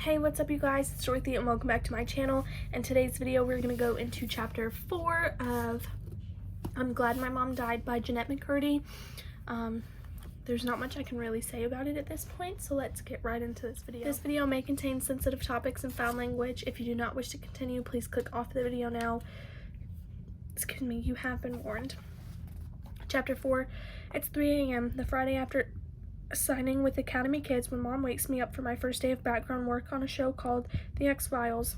Hey, what's up you guys? It's Dorothy and welcome back to my channel. In today's video we're going to go into chapter 4 of I'm Glad My Mom Died by Jeanette McCurdy. There's not much I can really say about it at this point, so let's get right into this video. This video may contain sensitive topics and foul language. If you do not wish to continue, please click off the video now. Excuse me, you have been warned. Chapter 4. It's 3 a.m. the Friday after signing with Academy Kids when Mom wakes me up for my first day of background work on a show called The X-Files.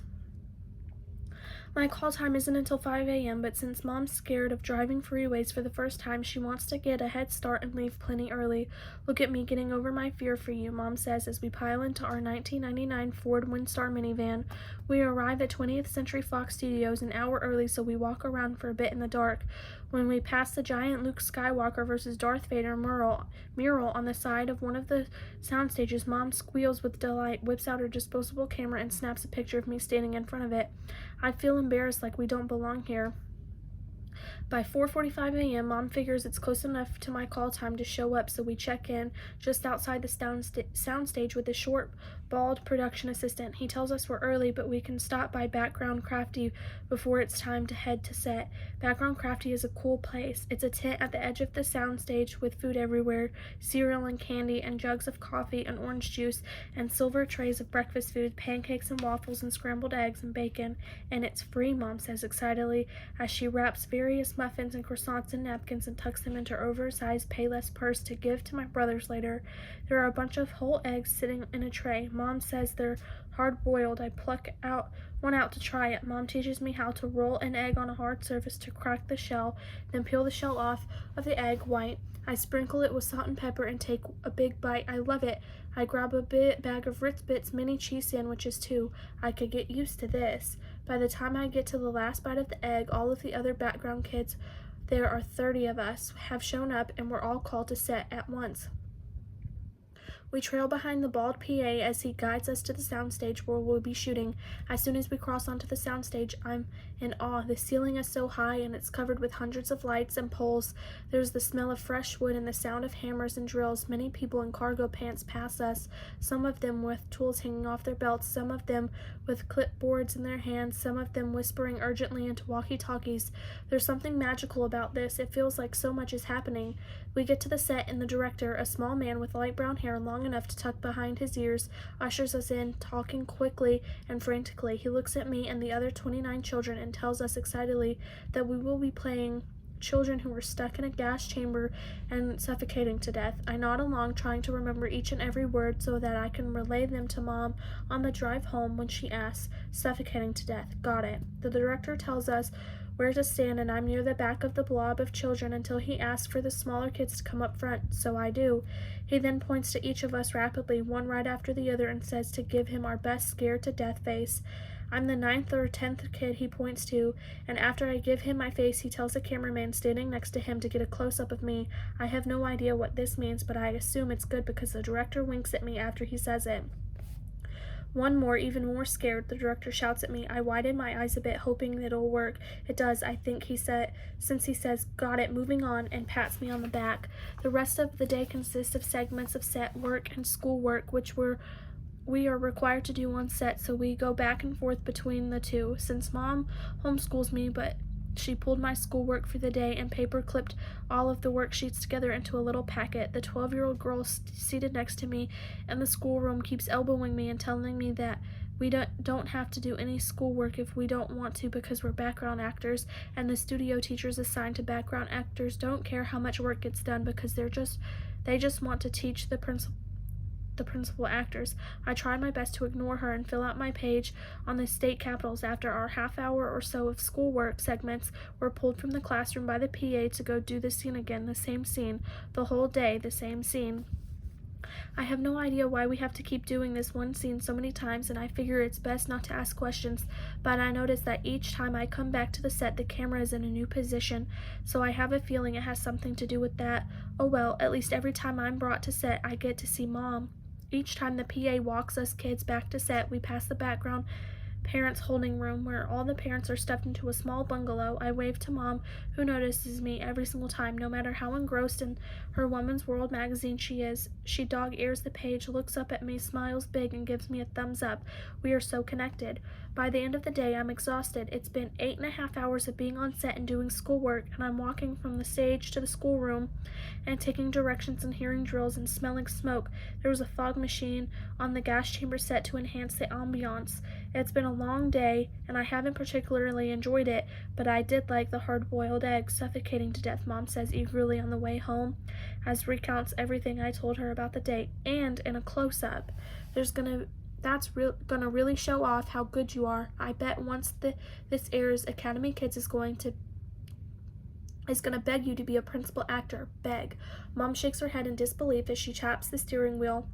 My call time isn't until 5 a.m., but since Mom's scared of driving freeways for the first time, she wants to get a head start and leave plenty early. Look at me getting over my fear for you, Mom says as we pile into our 1999 Ford Windstar minivan. We arrive at 20th Century Fox Studios an hour early, so we walk around for a bit in the dark. When we pass the giant Luke Skywalker versus Darth Vader mural on the side of one of the sound stages, Mom squeals with delight, whips out her disposable camera, and snaps a picture of me standing in front of it. I feel embarrassed like we don't belong here. By 4:45 a.m., Mom figures it's close enough to my call time to show up, so we check in just outside the soundstage with a short, bald production assistant. He tells us we're early, but we can stop by Background Crafty before it's time to head to set. Background Crafty is a cool place. It's a tent at the edge of the soundstage with food everywhere, cereal and candy and jugs of coffee and orange juice and silver trays of breakfast food, pancakes and waffles and scrambled eggs and bacon. And it's free, Mom says excitedly as she wraps various muffins and croissants and napkins and tucks them into her oversized Payless purse to give to my brothers later. There are a bunch of whole eggs sitting in a tray. Mom says they're hard-boiled. I pluck one out to try it. Mom teaches me how to roll an egg on a hard surface to crack the shell, then peel the shell off of the egg white. I sprinkle it with salt and pepper and take a big bite. I love it. I grab a bag of Ritz Bits mini cheese sandwiches too. I could get used to this. By the time I get to the last bite of the egg, all of the other background kids, there are 30 of us, have shown up and we're all called to set at once. We trail behind the bald PA as he guides us to the soundstage where we'll be shooting. As soon as we cross onto the soundstage, I'm in awe. The ceiling is so high and it's covered with hundreds of lights and poles. There's the smell of fresh wood and the sound of hammers and drills. Many people in cargo pants pass us, some of them with tools hanging off their belts, some of them with clipboards in their hands, some of them whispering urgently into walkie-talkies. There's something magical about this. It feels like so much is happening. We get to the set and the director, a small man with light brown hair long enough to tuck behind his ears, ushers us in, talking quickly and frantically. He looks at me and the other 29 children and tells us excitedly that we will be playing children who were stuck in a gas chamber and suffocating to death. I nod along, trying to remember each and every word so that I can relay them to Mom on the drive home when she asks, "Suffocating to death. Got it." The director tells us where to stand, and I'm near the back of the blob of children until he asks for the smaller kids to come up front, so I do. He then points to each of us rapidly, one right after the other, and says to give him our best scared to death face. I'm the 9th or 10th kid he points to, and after I give him my face, he tells the cameraman standing next to him to get a close-up of me. I have no idea what this means, but I assume it's good because the director winks at me after he says it. One more, even more scared, the director shouts at me. I widen my eyes a bit, hoping it'll work. It does, I think he said, since he says, "Got it, moving on," and pats me on the back. The rest of the day consists of segments of set work and school work, which we are required to do on set, so we go back and forth between the two. Since Mom homeschools me, but she pulled my schoolwork for the day and paper clipped all of the worksheets together into a little packet. The 12-year-old girl seated next to me in the schoolroom keeps elbowing me and telling me that we don't have to do any schoolwork if we don't want to because we're background actors, and the studio teachers assigned to background actors don't care how much work gets done because they just want to teach the principal actors. I tried my best to ignore her and fill out my page on the state capitals. After our half hour or so of schoolwork, segments were pulled from the classroom by the PA to go do the scene again, the same scene, the whole day, the same scene. I have no idea why we have to keep doing this one scene so many times, and I figure it's best not to ask questions, but I notice that each time I come back to the set, the camera is in a new position, so I have a feeling it has something to do with that. Oh well, at least every time I'm brought to set, I get to see Mom. Each time the PA walks us kids back to set, we pass the background parents' holding room where all the parents are stuffed into a small bungalow. I wave to Mom, who notices me every single time, no matter how engrossed in her Woman's World magazine she is. She dog ears the page, looks up at me, smiles big, and gives me a thumbs up. We are so connected. By the end of the day, I'm exhausted. It's been 8.5 hours of being on set and doing schoolwork, and I'm walking from the stage to the schoolroom and taking directions and hearing drills and smelling smoke. There was a fog machine on the gas chamber set to enhance the ambiance. It's been a long day, and I haven't particularly enjoyed it, but I did like the hard-boiled eggs suffocating to death, Mom says eagerly on the way home, as recounts everything I told her about the day. And in a close-up, that's gonna really show off how good you are. I bet once this airs, Academy Kids is gonna beg you to be a principal actor. Beg. Mom shakes her head in disbelief as she taps the steering wheel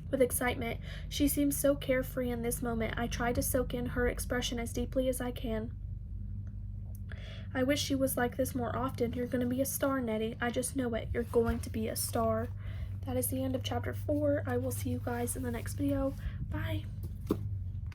with excitement. She seems so carefree in this moment. I try to soak in her expression as deeply as I can. I wish she was like this more often. You're gonna be a star, Nettie. I just know it. You're going to be a star. That is the end of chapter 4. I will see you guys in the next video. Bye.